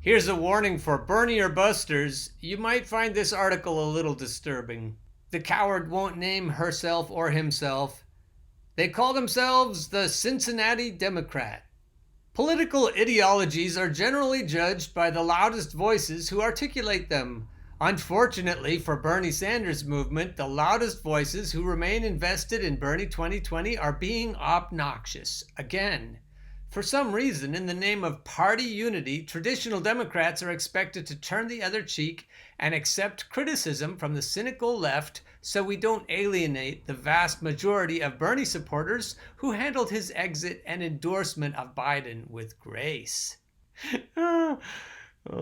Here's a warning for Bernie or Busters. You might find this article a little disturbing. The coward won't name herself or himself. They call themselves the Cincinnati Democrat. Political ideologies are generally judged by the loudest voices who articulate them. Unfortunately for Bernie Sanders' movement, the loudest voices who remain invested in Bernie 2020 are being obnoxious again. For some reason, in the name of party unity, traditional Democrats are expected to turn the other cheek and accept criticism from the cynical left so we don't alienate the vast majority of Bernie supporters who handled his exit and endorsement of Biden with grace. Oh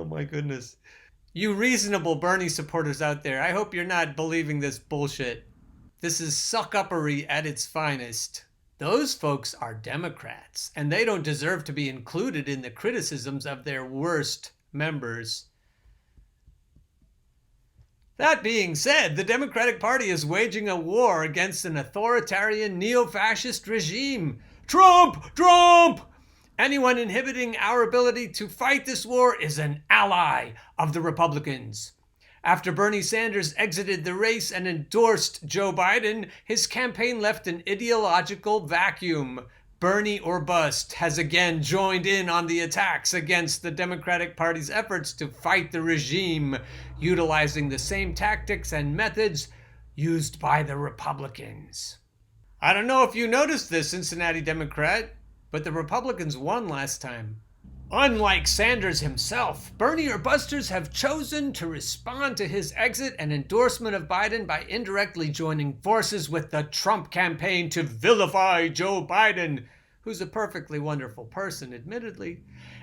my goodness. You reasonable Bernie supporters out there, I hope you're not believing this bullshit. This is suck-uppery at its finest. Those folks are Democrats, and they don't deserve to be included in the criticisms of their worst members. That being said, the Democratic Party is waging a war against an authoritarian neo-fascist regime. Trump! Trump! Anyone inhibiting our ability to fight this war is an ally of the Republicans. After Bernie Sanders exited the race and endorsed Joe Biden, his campaign left an ideological vacuum. Bernie or Bust has again joined in on the attacks against the Democratic Party's efforts to fight the regime, utilizing the same tactics and methods used by the Republicans. I don't know if you noticed this, Cincinnati Democrat, but the Republicans won last time. Unlike Sanders himself, Bernie or Busters have chosen to respond to his exit and endorsement of Biden by indirectly joining forces with the Trump campaign to vilify Joe Biden, who's a perfectly wonderful person, admittedly,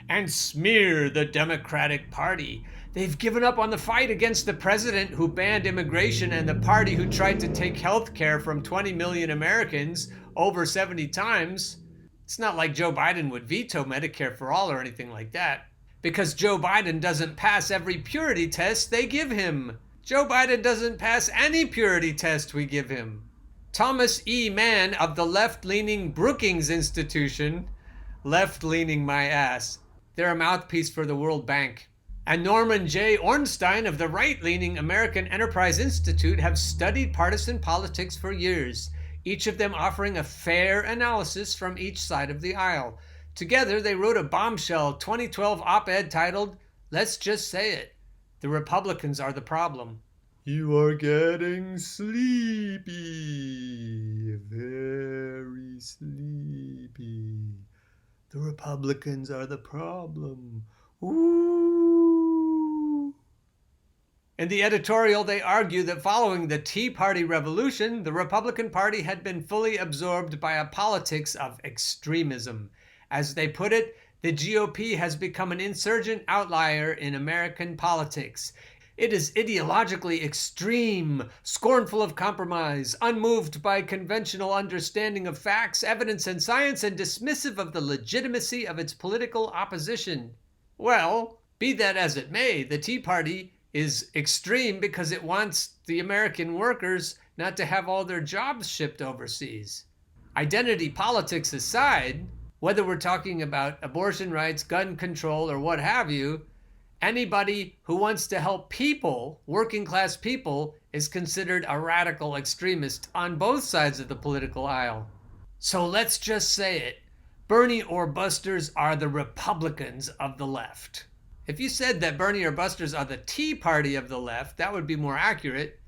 and smear the Democratic Party. They've given up on the fight against the president who banned immigration and the party who tried to take health care from 20 million Americans over 70 times. It's not like Joe Biden would veto Medicare for all or anything like that, because Joe Biden doesn't pass every purity test they give him. Joe Biden doesn't pass any purity test we give him. Thomas E. Mann of the left-leaning Brookings Institution, left-leaning my ass, they're a mouthpiece for the World Bank, and Norman J. Ornstein of the right-leaning American Enterprise Institute have studied partisan politics for years, each of them offering a fair analysis from each side of the aisle. Together, they wrote a bombshell 2012 op-ed titled, "Let's Just Say It. The Republicans Are the Problem." You are getting sleepy, very sleepy. The Republicans are the problem. Ooh. In the editorial, they argue that following the Tea Party revolution, the Republican Party had been fully absorbed by a politics of extremism. As they put it, the GOP has become an insurgent outlier in American politics. It is ideologically extreme, scornful of compromise, unmoved by conventional understanding of facts, evidence, and science, and dismissive of the legitimacy of its political opposition. Well, be that as it may, the Tea Party is extreme because it wants the American workers not to have all their jobs shipped overseas. Identity politics aside, whether we're talking about abortion rights, gun control, or what have you, anybody who wants to help people, working class people, is considered a radical extremist on both sides of the political aisle. So let's just say it. Bernie or Busters are the Republicans of the left. If you said that Bernie or Busters are the Tea Party of the left, that would be more accurate.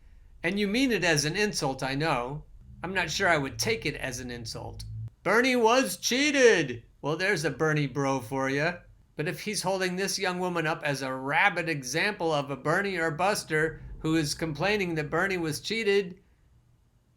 And you mean it as an insult, I know. I'm not sure I would take it as an insult. Bernie was cheated! Well, there's a Bernie bro for you. But if he's holding this young woman up as a rabid example of a Bernie or Buster who is complaining that Bernie was cheated,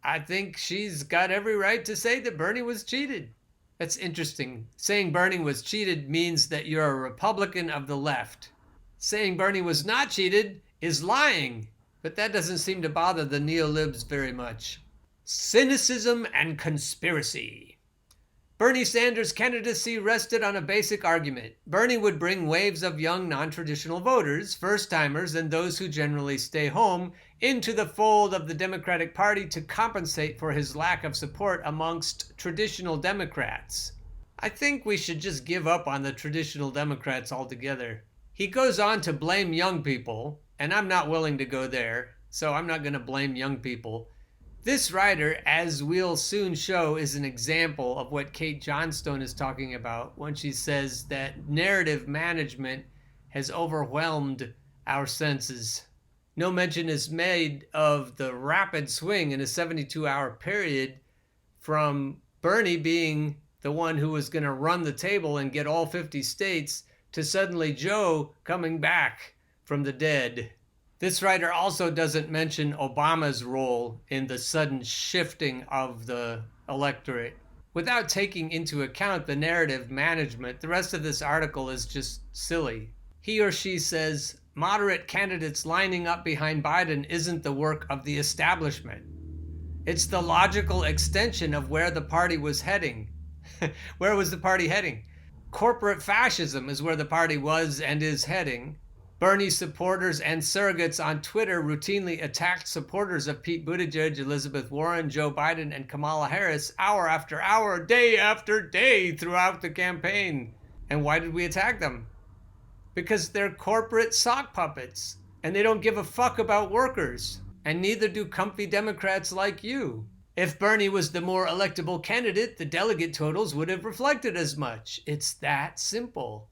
I think she's got every right to say that Bernie was cheated. That's interesting. Saying Bernie was cheated means that you're a Republican of the left. Saying Bernie was not cheated is lying, but that doesn't seem to bother the neolibs very much. Cynicism and conspiracy. Bernie Sanders' candidacy rested on a basic argument. Bernie would bring waves of young non-traditional voters, first-timers, and those who generally stay home into the fold of the Democratic Party to compensate for his lack of support amongst traditional Democrats. I think we should just give up on the traditional Democrats altogether. He goes on to blame young people, and I'm not willing to go there, so I'm not going to blame young people. This writer, as we'll soon show, is an example of what Kate Johnstone is talking about when she says that narrative management has overwhelmed our senses. No mention is made of the rapid swing in a 72-hour period from Bernie being the one who was going to run the table and get all 50 states to suddenly Joe coming back from the dead. This writer also doesn't mention Obama's role in the sudden shifting of the electorate. Without taking into account the narrative management, the rest of this article is just silly. He or she says, moderate candidates lining up behind Biden isn't the work of the establishment. It's the logical extension of where the party was heading. Where was the party heading? Corporate fascism is where the party was and is heading. Bernie supporters and surrogates on Twitter routinely attacked supporters of Pete Buttigieg, Elizabeth Warren, Joe Biden, and Kamala Harris hour after hour, day after day throughout the campaign. And why did we attack them? Because they're corporate sock puppets, and they don't give a fuck about workers. And neither do comfy Democrats like you. If Bernie was the more electable candidate, the delegate totals would have reflected as much. It's that simple.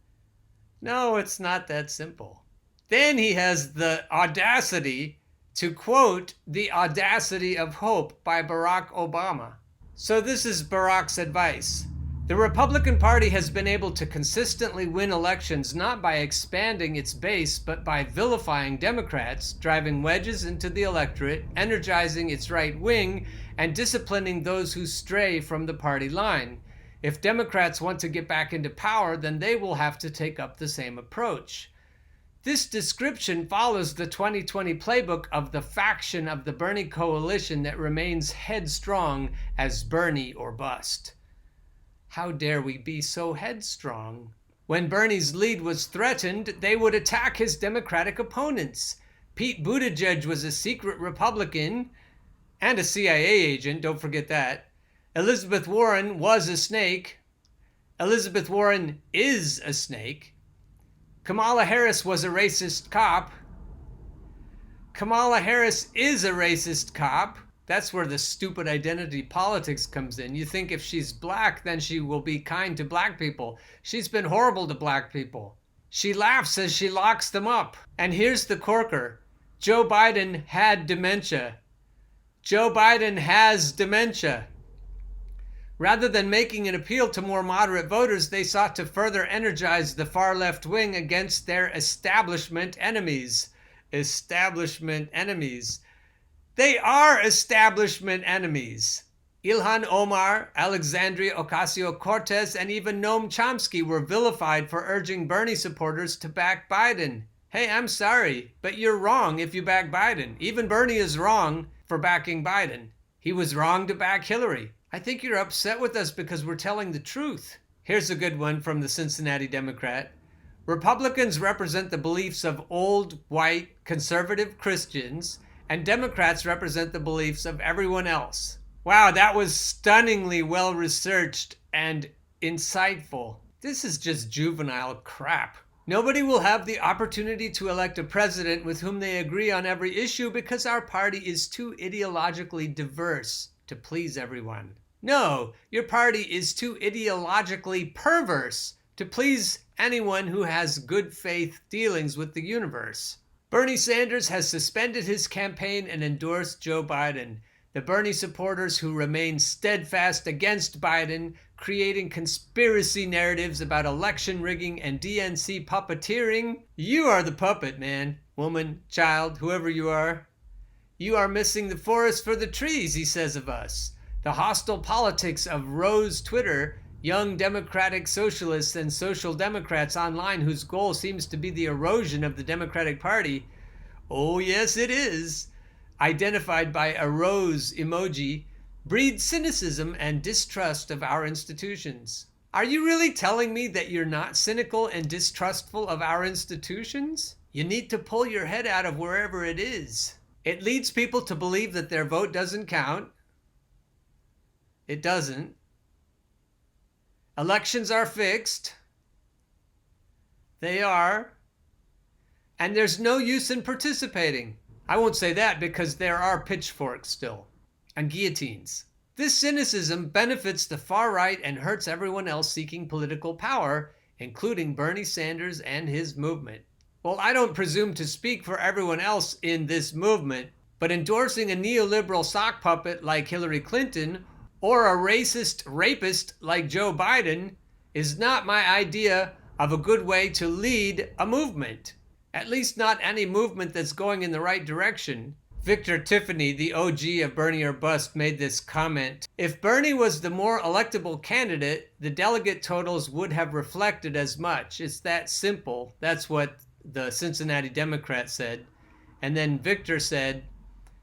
No, it's not that simple. Then he has the audacity to quote The Audacity of Hope by Barack Obama. So this is Barack's advice. The Republican Party has been able to consistently win elections not by expanding its base, but by vilifying Democrats, driving wedges into the electorate, energizing its right wing, and disciplining those who stray from the party line. If Democrats want to get back into power, then they will have to take up the same approach. This description follows the 2020 playbook of the faction of the Bernie coalition that remains headstrong as Bernie or bust. How dare we be so headstrong? When Bernie's lead was threatened, they would attack his Democratic opponents. Pete Buttigieg was a secret Republican and a CIA agent, don't forget that. Elizabeth Warren was a snake. Elizabeth Warren is a snake. Kamala Harris was a racist cop. Kamala Harris is a racist cop. That's where the stupid identity politics comes in. You think if she's black, then she will be kind to black people. She's been horrible to black people. She laughs as she locks them up. And here's the corker. Joe Biden had dementia. Joe Biden has dementia. Rather than making an appeal to more moderate voters, they sought to further energize the far left wing against their establishment enemies. Establishment enemies. They are establishment enemies. Ilhan Omar, Alexandria Ocasio-Cortez, and even Noam Chomsky were vilified for urging Bernie supporters to back Biden. Hey, I'm sorry, but you're wrong if you back Biden. Even Bernie is wrong for backing Biden. He was wrong to back Hillary. I think you're upset with us because we're telling the truth. Here's a good one from the Cincinnati Democrat. Republicans represent the beliefs of old, white, conservative Christians, and Democrats represent the beliefs of everyone else. Wow, that was stunningly well researched and insightful. This is just juvenile crap. Nobody will have the opportunity to elect a president with whom they agree on every issue because our party is too ideologically diverse to please everyone. No, your party is too ideologically perverse to please anyone who has good faith dealings with the universe. Bernie Sanders has suspended his campaign and endorsed Joe Biden. The Bernie supporters who remain steadfast against Biden, creating conspiracy narratives about election rigging and DNC puppeteering. You are the puppet, man, woman, child, whoever you are. You are missing the forest for the trees, he says of us. The hostile politics of Rose Twitter, young democratic socialists and social democrats online whose goal seems to be the erosion of the Democratic Party. Oh yes, it is. Identified by a rose emoji, breed cynicism and distrust of our institutions. Are you really telling me that you're not cynical and distrustful of our institutions? You need to pull your head out of wherever it is. It leads people to believe that their vote doesn't count. It doesn't. Elections are fixed. They are. and there's no use in participating. I won't say that because there are pitchforks still, and guillotines. This cynicism benefits the far right and hurts everyone else seeking political power, including Bernie Sanders and his movement. Well, I don't presume to speak for everyone else in this movement, but endorsing a neoliberal sock puppet like Hillary Clinton or a racist rapist like Joe Biden is not my idea of a good way to lead a movement. At least not any movement that's going in the right direction. Victor Tiffany, the OG of Bernie or Bust, made this comment. If Bernie was the more electable candidate, the delegate totals would have reflected as much. It's that simple. That's what the Cincinnati Democrat said. And then Victor said,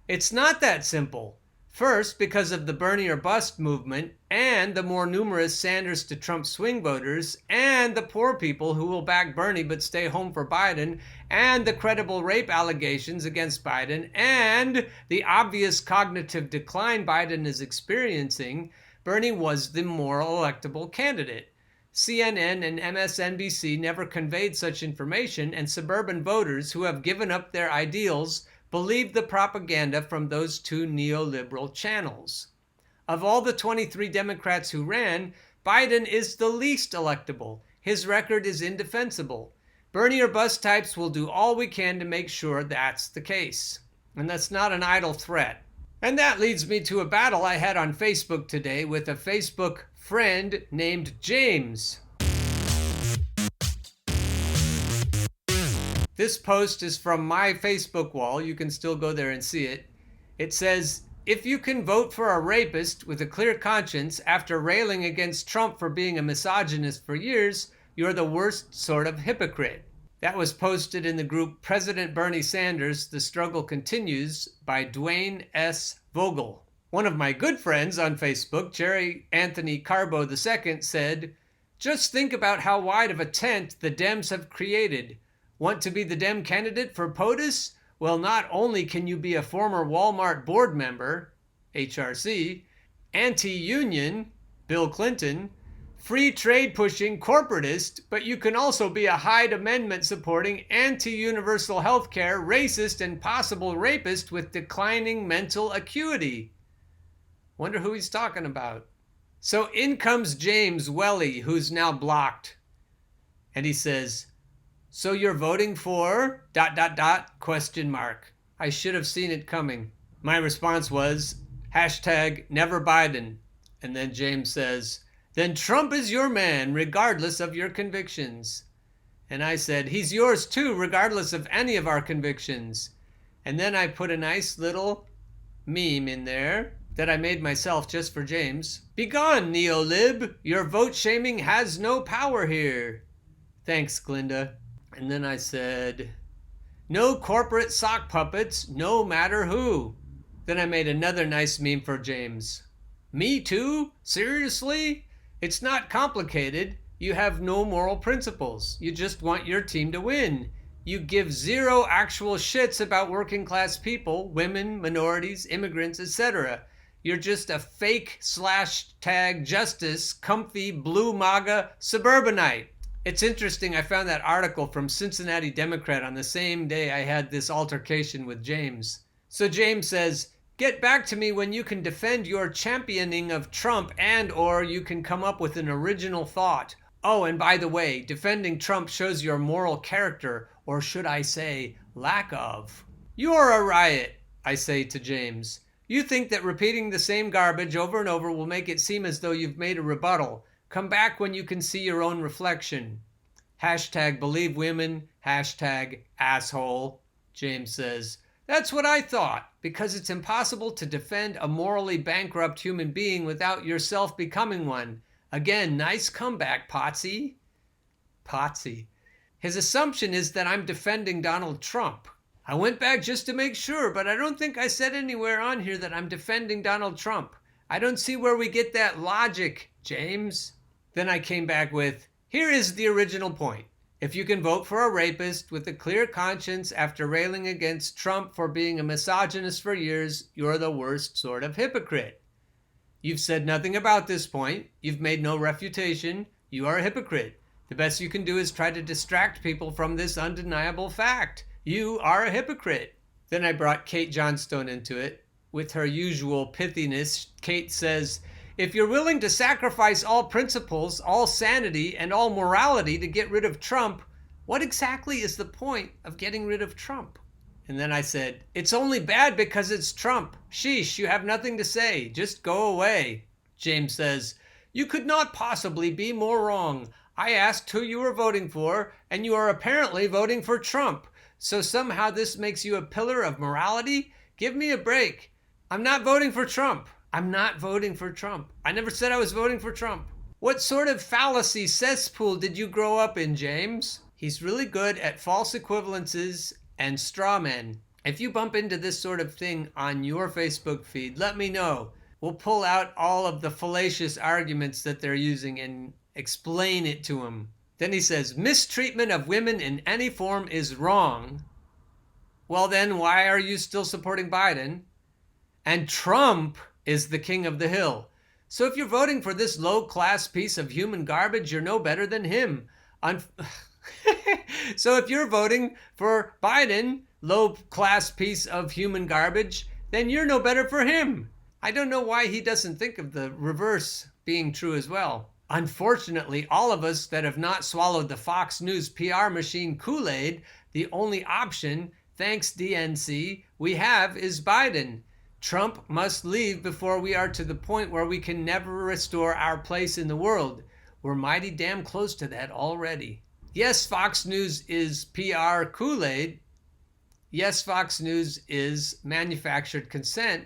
it's not that simple. First, because of the Bernie or Bust movement and the more numerous Sanders to Trump swing voters and the poor people who will back Bernie but stay home for Biden and the credible rape allegations against Biden and the obvious cognitive decline Biden is experiencing, Bernie was the more electable candidate. CNN and MSNBC never conveyed such information, and suburban voters who have given up their ideals believe the propaganda from those two neoliberal channels. Of all the 23 Democrats who ran, Biden is the least electable. His record is indefensible. Bernie or Bust types will do all we can to make sure that's the case. And that's not an idle threat. And that leads me to a battle I had on Facebook today with a Facebook friend named James. This post is from my Facebook wall. You can still go there and see it. It says, if you can vote for a rapist with a clear conscience after railing against Trump for being a misogynist for years, you're the worst sort of hypocrite. That was posted in the group President Bernie Sanders, The Struggle Continues by Dwayne S. Vogel. One of my good friends on Facebook, Jerry Anthony Carbo II, said, just think about how wide of a tent the Dems have created. Want to be the Dem candidate for POTUS? Well, not only can you be a former Walmart board member, HRC, anti-union, Bill Clinton, free trade pushing corporatist, but you can also be a Hyde Amendment supporting anti-universal health care, racist, and possible rapist with declining mental acuity. Wonder who he's talking about. So in comes James Welly, who's now blocked. And he says, so you're voting for ... question mark. I should have seen it coming. My response was, #never Biden. And then James says, then Trump is your man, regardless of your convictions. And I said, he's yours too, regardless of any of our convictions. And then I put a nice little meme in there that I made myself just for James. Begone, Neolib. Your vote shaming has no power here. Thanks, Glinda. And then I said, no corporate sock puppets, no matter who. Then I made another nice meme for James. Me too? Seriously? It's not complicated. You have no moral principles. You just want your team to win. You give zero actual shits about working class people, women, minorities, immigrants, etc. You're just a fake / justice, comfy, blue MAGA suburbanite. It's interesting, I found that article from Cincinnati Democrat on the same day I had this altercation with James. So James says, get back to me when you can defend your championing of Trump and or you can come up with an original thought. Oh, and by the way, defending Trump shows your moral character, or should I say, lack of. You're a riot, I say to James. You think that repeating the same garbage over and over will make it seem as though you've made a rebuttal. Come back when you can see your own reflection. #believe women, #asshole. James says, that's what I thought, because it's impossible to defend a morally bankrupt human being without yourself becoming one. Again, nice comeback, Potsy. Potsy. His assumption is that I'm defending Donald Trump. I went back just to make sure, but I don't think I said anywhere on here that I'm defending Donald Trump. I don't see where we get that logic, James. Then I came back with, here is the original point. If you can vote for a rapist with a clear conscience after railing against Trump for being a misogynist for years, you're the worst sort of hypocrite. You've said nothing about this point. You've made no refutation. You are a hypocrite. The best you can do is try to distract people from this undeniable fact. You are a hypocrite. Then I brought Kate Johnstone into it. With her usual pithiness, Kate says, if you're willing to sacrifice all principles, all sanity, and all morality to get rid of Trump, what exactly is the point of getting rid of Trump? And then I said, it's only bad because it's Trump. Sheesh, you have nothing to say. Just go away. James says, you could not possibly be more wrong. I asked who you were voting for, and you are apparently voting for Trump. So somehow this makes you a pillar of morality? Give me a break. I'm not voting for Trump. I'm not voting for Trump. I never said I was voting for Trump. What sort of fallacy cesspool did you grow up in, James? He's really good at false equivalences and straw men. If you bump into this sort of thing on your Facebook feed, let me know. We'll pull out all of the fallacious arguments that they're using and explain it to him. Then he says, mistreatment of women in any form is wrong. Well, then why are you still supporting Biden? And Trump is the king of the hill. So if you're voting for this low-class piece of human garbage, you're no better than him. So if you're voting for Biden, low-class piece of human garbage, then you're no better for him. I don't know why he doesn't think of the reverse being true as well. Unfortunately, all of us that have not swallowed the Fox News PR machine Kool-Aid, the only option, thanks DNC, we have is Biden. Trump must leave before we are to the point where we can never restore our place in the world. We're mighty damn close to that already. Yes, Fox News is PR Kool-Aid. Yes, Fox News is manufactured consent.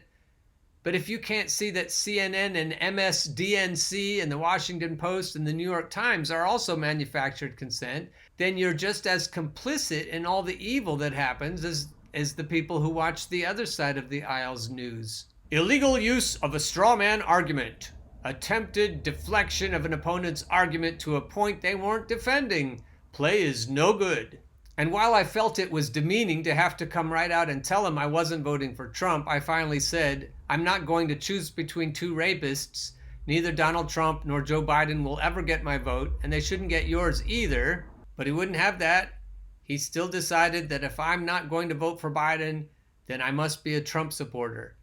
But if you can't see that CNN and MSDNC and the Washington Post and the New York Times are also manufactured consent, then you're just as complicit in all the evil that happens as the people who watch the other side of the aisle's news. Illegal use of a straw man argument. Attempted deflection of an opponent's argument to a point they weren't defending. Play is no good. And while I felt it was demeaning to have to come right out and tell him I wasn't voting for Trump, I finally said, I'm not going to choose between two rapists. Neither Donald Trump nor Joe Biden will ever get my vote, and they shouldn't get yours either. But he wouldn't have that. He still decided that if I'm not going to vote for Biden, then I must be a Trump supporter.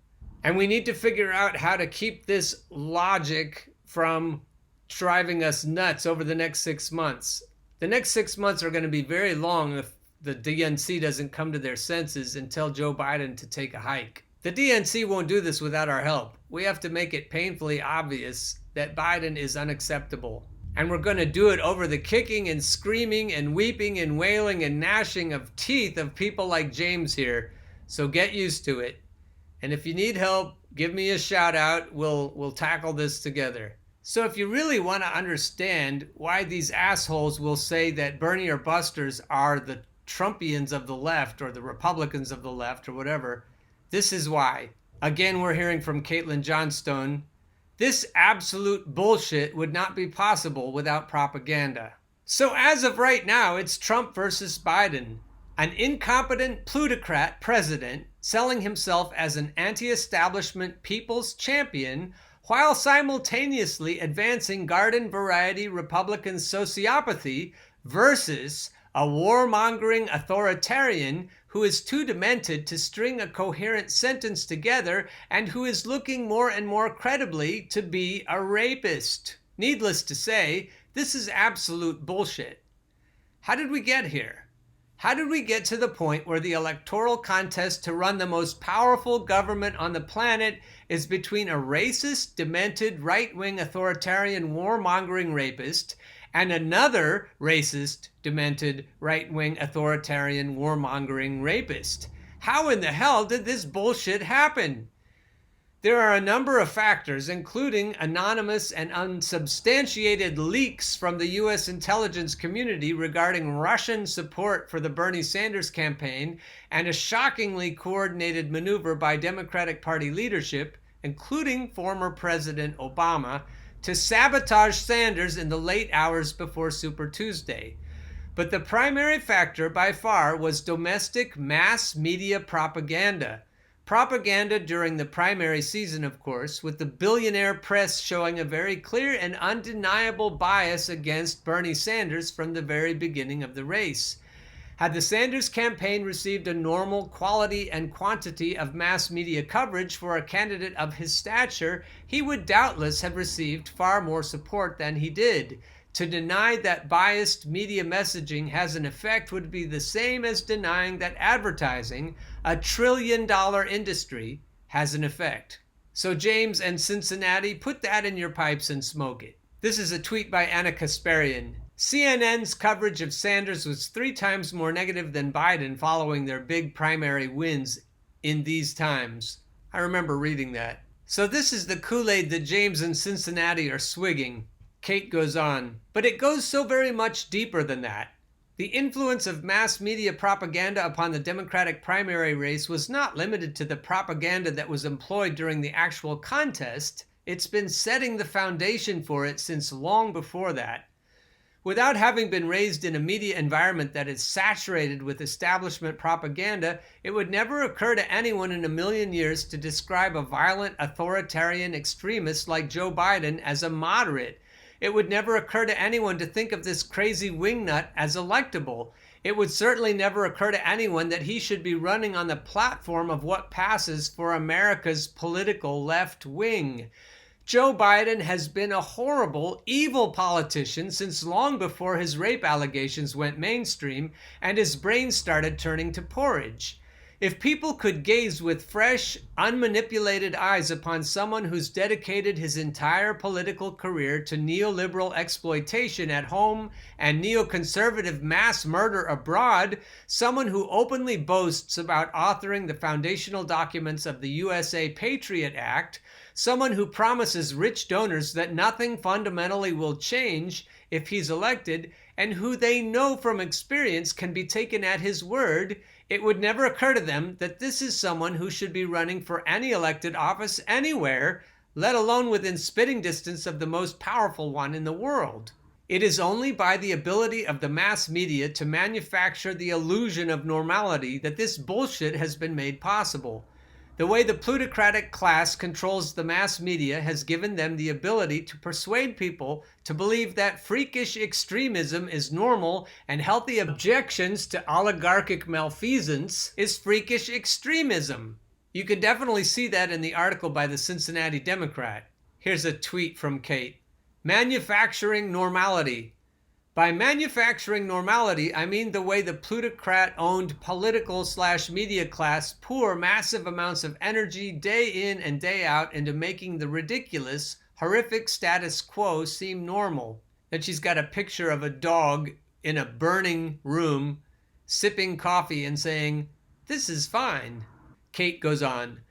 And we need to figure out how to keep this logic from driving us nuts over the next 6 months. The next 6 months are going to be very long if the DNC doesn't come to their senses and tell Joe Biden to take a hike. The DNC won't do this without our help. We have to make it painfully obvious that Biden is unacceptable. And we're going to do it over the kicking and screaming and weeping and wailing and gnashing of teeth of people like James here. So get used to it. And if you need help, give me a shout out. We'll tackle this together. So if you really want to understand why these assholes will say that Bernie or Busters are the Trumpians of the left or the Republicans of the left or whatever, this is why. Again, we're hearing from Caitlin Johnstone. This absolute bullshit would not be possible without propaganda. So as of right now, it's Trump versus Biden. An incompetent plutocrat president selling himself as an anti-establishment people's champion while simultaneously advancing garden variety Republican sociopathy versus a warmongering authoritarian who is too demented to string a coherent sentence together and who is looking more and more credibly to be a rapist. Needless to say, this is absolute bullshit. How did we get here? How did we get to the point where the electoral contest to run the most powerful government on the planet is between a racist, demented, right-wing authoritarian warmongering rapist and another racist, demented, right-wing authoritarian warmongering rapist? How in the hell did this bullshit happen? There are a number of factors, including anonymous and unsubstantiated leaks from the U.S. intelligence community regarding Russian support for the Bernie Sanders campaign and a shockingly coordinated maneuver by Democratic Party leadership, including former President Obama, to sabotage Sanders in the late hours before Super Tuesday. But the primary factor by far was domestic mass media propaganda. Propaganda during the primary season, of course, with the billionaire press showing a very clear and undeniable bias against Bernie Sanders from the very beginning of the race. Had the Sanders campaign received a normal quality and quantity of mass media coverage for a candidate of his stature, he would doubtless have received far more support than he did. To deny that biased media messaging has an effect would be the same as denying that advertising, a trillion-dollar industry, has an effect. So James and Cincinnati, put that in your pipes and smoke it. This is a tweet by Anna Kasparian. CNN's coverage of Sanders was 3 times more negative than Biden following their big primary wins in these times. I remember reading that. So this is the Kool-Aid that James and Cincinnati are swigging. Kate goes on, but it goes so very much deeper than that. The influence of mass media propaganda upon the Democratic primary race was not limited to the propaganda that was employed during the actual contest. It's been setting the foundation for it since long before that. Without having been raised in a media environment that is saturated with establishment propaganda, it would never occur to anyone in a million years to describe a violent authoritarian extremist like Joe Biden as a moderate. It would never occur to anyone to think of this crazy wingnut as electable. It would certainly never occur to anyone that he should be running on the platform of what passes for America's political left wing. Joe Biden has been a horrible, evil politician since long before his rape allegations went mainstream and his brain started turning to porridge. If people could gaze with fresh, unmanipulated eyes upon someone who's dedicated his entire political career to neoliberal exploitation at home and neoconservative mass murder abroad, someone who openly boasts about authoring the foundational documents of the USA Patriot Act, someone who promises rich donors that nothing fundamentally will change if he's elected, and who they know from experience can be taken at his word, it would never occur to them that this is someone who should be running for any elected office anywhere, let alone within spitting distance of the most powerful one in the world. It is only by the ability of the mass media to manufacture the illusion of normality that this bullshit has been made possible. The way the plutocratic class controls the mass media has given them the ability to persuade people to believe that freakish extremism is normal and healthy objections to oligarchic malfeasance is freakish extremism. You can definitely see that in the article by the Cincinnati Democrat. Here's a tweet from Kate. Manufacturing normality. By manufacturing normality, I mean the way the plutocrat-owned political/media class pour massive amounts of energy day in and day out into making the ridiculous, horrific status quo seem normal. Then she's got a picture of a dog in a burning room, sipping coffee and saying, "This is fine." Kate goes on.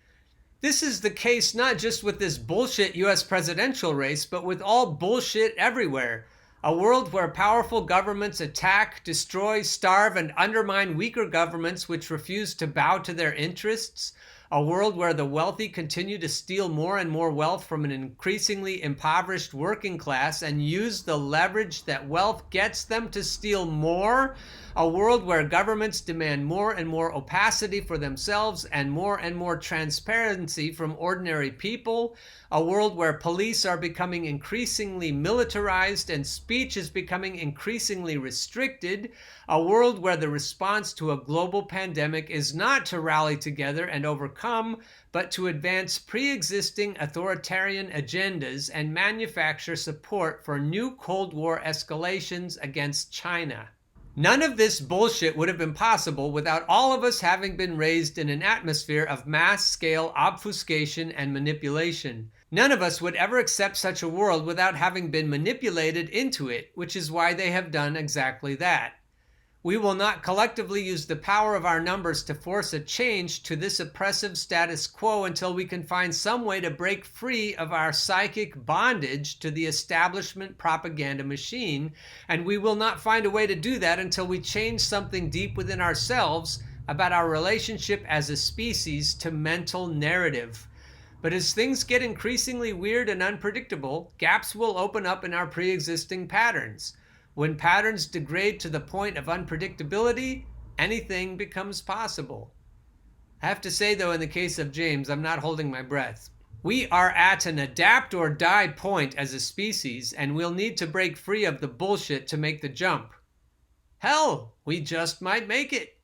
This is the case not just with this bullshit US presidential race, but with all bullshit everywhere. A world where powerful governments attack, destroy, starve, and undermine weaker governments which refuse to bow to their interests. A world where the wealthy continue to steal more and more wealth from an increasingly impoverished working class and use the leverage that wealth gets them to steal more. A world where governments demand more and more opacity for themselves and more transparency from ordinary people. A world where police are becoming increasingly militarized and speech is becoming increasingly restricted. A world where the response to a global pandemic is not to rally together and overcome, but to advance pre-existing authoritarian agendas and manufacture support for new Cold War escalations against China. None of this bullshit would have been possible without all of us having been raised in an atmosphere of mass-scale obfuscation and manipulation. None of us would ever accept such a world without having been manipulated into it, which is why they have done exactly that. We will not collectively use the power of our numbers to force a change to this oppressive status quo until we can find some way to break free of our psychic bondage to the establishment propaganda machine, and we will not find a way to do that until we change something deep within ourselves about our relationship as a species to mental narrative. But as things get increasingly weird and unpredictable, gaps will open up in our pre-existing patterns. When patterns degrade to the point of unpredictability, anything becomes possible. I have to say, though, in the case of James, I'm not holding my breath. We are at an adapt or die point as a species, and we'll need to break free of the bullshit to make the jump. Hell, we just might make it.